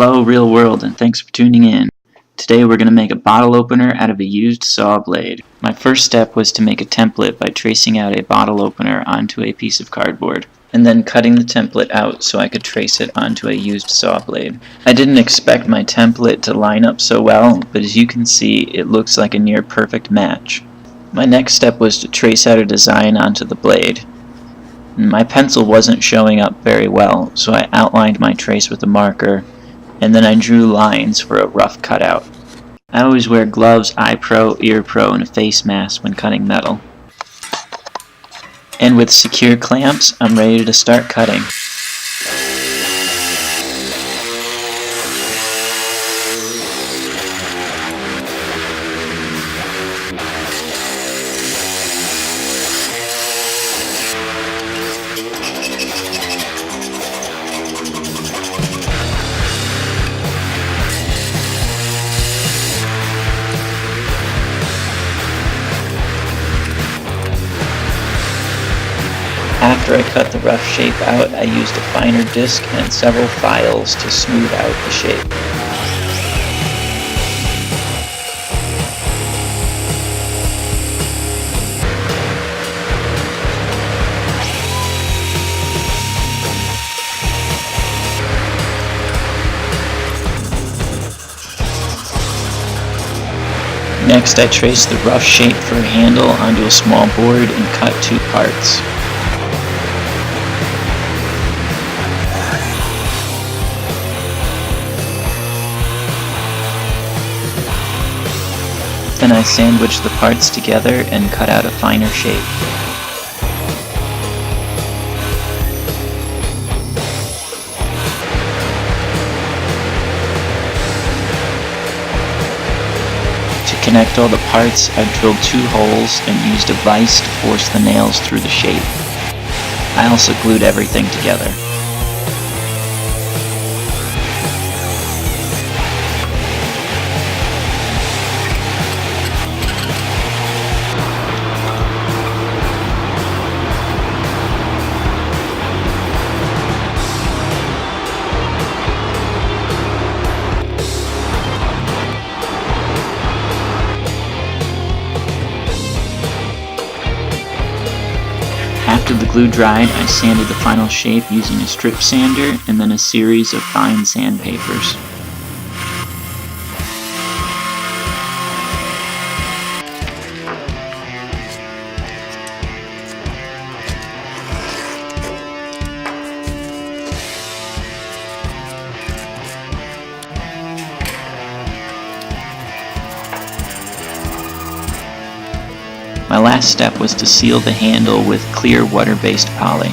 Hello real world, and thanks for tuning in. Today we're going to make a bottle opener out of a used saw blade. My first step was to make a template by tracing out a bottle opener onto a piece of cardboard, and then cutting the template out so I could trace it onto a used saw blade. I didn't expect my template to line up so well, but as you can see, it looks like a near perfect match. My next step was to trace out a design onto the blade. My pencil wasn't showing up very well, so I outlined my trace with a marker, and then I drew lines for a rough cutout. I always wear gloves, eye pro, ear pro, and a face mask when cutting metal. And with secure clamps, I'm ready to start cutting. After I cut the rough shape out, I used a finer disc and several files to smooth out the shape. Next, I traced the rough shape for a handle onto a small board and cut 2 parts. Then I sandwiched the parts together and cut out a finer shape. To connect all the parts, I drilled 2 holes and used a vise to force the nails through the shape. I also glued everything together. After the glue dried, I sanded the final shape using a strip sander and then a series of fine sandpapers. My last step was to seal the handle with clear water-based poly.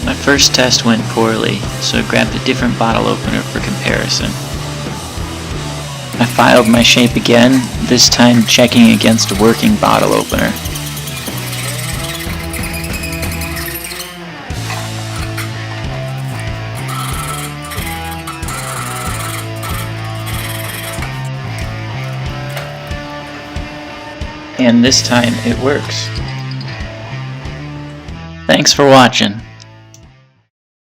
My first test went poorly, so I grabbed a different bottle opener for comparison. I filed my shape again, this time checking against a working bottle opener. And this time it works. Thanks for watching.